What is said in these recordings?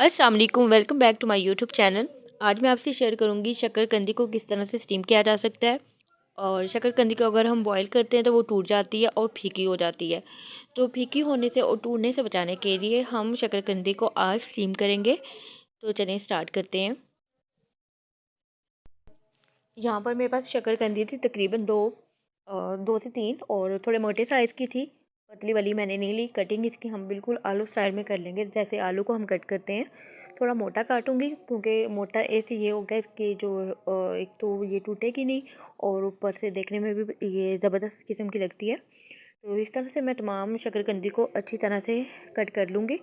अस्सलाम वालेकुम, welcome back to my YouTube channel. आज मैं आपसे शेयर करूंगी शकरकंदी को किस तरह से स्टीम किया जा सकता है। और शकरकंदी को अगर हम बॉईल करते हैं तो वो टूट जाती है और फीकी हो जाती है। तो फीकी होने से और टूटने से बचाने के लिए हम शकरकंदी को आज स्टीम करेंगे। तो चलिए स्टार्ट करते हैं। यहाँ पर मेरे पास शकरकंदी थी तकरीबन दो से तीन, और थोड़े मोटे साइज़ की थी। पतली वाली मैंने नहीं ली। कटिंग इसकी हम बिल्कुल आलू स्टाइल में कर लेंगे, जैसे आलू को हम कट करते हैं। थोड़ा मोटा काटूंगी क्योंकि मोटा ऐसे ये होगा इसकी जो एक तो ये टूटेगी नहीं, और ऊपर से देखने में भी ये ज़बरदस्त किस्म की लगती है। तो इस तरह से मैं तमाम शकरकंदी को अच्छी तरह से कट कर लूँगी।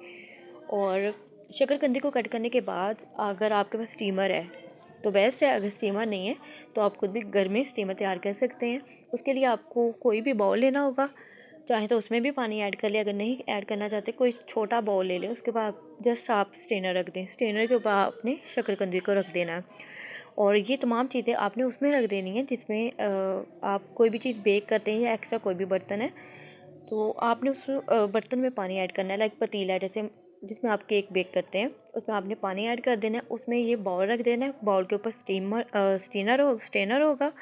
और शकरकंदी को कट करने के बाद अगर आपके पास स्टीमर है तो बेस्ट है, अगर स्टीमर नहीं है तो आप खुद भी घर में स्टीमर तैयार कर सकते हैं। उसके लिए आपको कोई भी बाउल लेना होगा, चाहे तो उसमें भी पानी ऐड कर ले। अगर नहीं ऐड करना चाहते कोई छोटा बाउल ले लें, उसके बाद जस्ट आप स्ट्रेनर रख दें। स्ट्रेनर के ऊपर आपने शकरकंदी को रख देना है, और ये तमाम चीज़ें आपने उसमें रख देनी है जिसमें आप कोई भी चीज़ बेक करते हैं या एक्स्ट्रा कोई भी बर्तन है तो आपने उस बर्तन में पानी ऐड करना है। लाइक पतीला है जैसे जिसमें आप केक बेक करते हैं, उसमें आपने पानी ऐड कर देना है। उसमें ये बाउल रख देना है, बाउल के ऊपर स्टेनर होगा,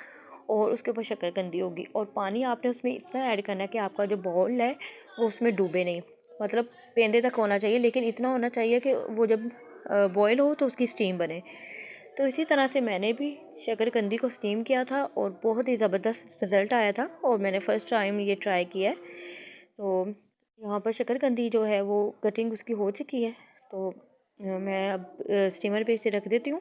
और उसके ऊपर शक्करकंदी होगी। और पानी आपने उसमें इतना ऐड करना है कि आपका जो बाउल है वो उसमें डूबे नहीं, मतलब पेंदे तक होना चाहिए, लेकिन इतना होना चाहिए कि वो जब बॉयल हो तो उसकी स्टीम बने। तो इसी तरह से मैंने भी शकरकंदी को स्टीम किया था और बहुत ही ज़बरदस्त रिज़ल्ट आया था, और मैंने फ़र्स्ट टाइम ये ट्राई किया है। तो यहाँ पर शकरकंदी जो है वो कटिंग उसकी हो चुकी है। तो मैं अब स्टीमर पे इसे रख देती हूँ।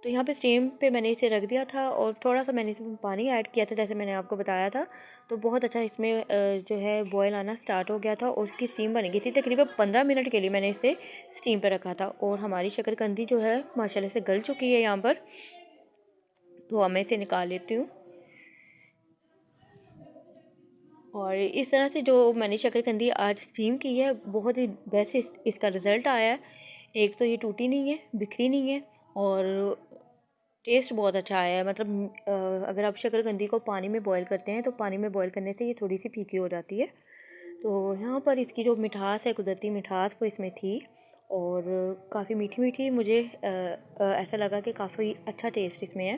तो यहाँ पे स्टीम पे मैंने इसे रख दिया था, और थोड़ा सा मैंने इसमें पानी ऐड किया था जैसे मैंने आपको बताया था। तो बहुत अच्छा इसमें जो है बॉयल आना स्टार्ट हो गया था, और उसकी स्टीम बन गई थी। तकरीबन 15 मिनट के लिए मैंने इसे स्टीम पर रखा था, और हमारी शकरकंदी जो है माशाल्लाह से गल चुकी है यहाँ पर। तो अब मैं इसे निकाल लेती हूँ। और इस तरह से जो मैंने शकरकंदी आज स्टीम की है, बहुत ही बेस्ट इसका रिज़ल्ट आया है। एक तो ये टूटी नहीं है, बिखरी नहीं है, और टेस्ट बहुत अच्छा आया है। मतलब अगर आप शकरकंदी को पानी में बॉईल करते हैं तो पानी में बॉईल करने से ये थोड़ी सी फीकी हो जाती है। तो यहाँ पर इसकी जो मिठास है, कुदरती मिठास, वो इसमें थी, और काफ़ी मीठी मीठी मुझे ऐसा लगा कि काफ़ी अच्छा टेस्ट इसमें है।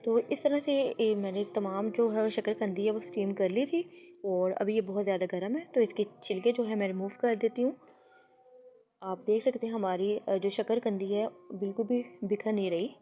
तो इस तरह से मैंने तमाम जो है शकरकंदी है वो स्टीम कर ली थी। और अभी ये बहुत ज़्यादा गर्म है तो इसके छिलके जो है मैं रिमूव कर देती हूँ। आप देख सकते हैं हमारी जो शकरकंदी है बिल्कुल भी बिखर नहीं रही।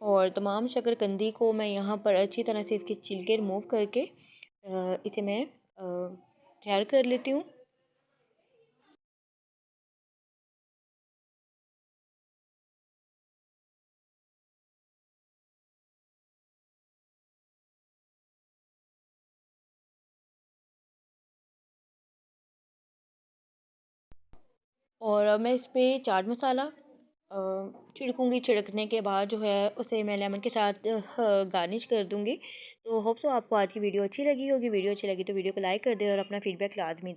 और तमाम शकरकंदी को मैं यहाँ पर अच्छी तरह से इसके छिलके रिमूव करके इसे मैं तैयार कर लेती हूँ। और अब मैं इस पे चाट मसाला छिड़कूँगी। छिड़कने के बाद जो है उसे मैं लेमन के साथ गार्निश कर दूँगी। तो होप सो आपको आज की वीडियो अच्छी लगी होगी। वीडियो अच्छी लगी तो वीडियो को लाइक कर दें और अपना फीडबैक लाजमी दें।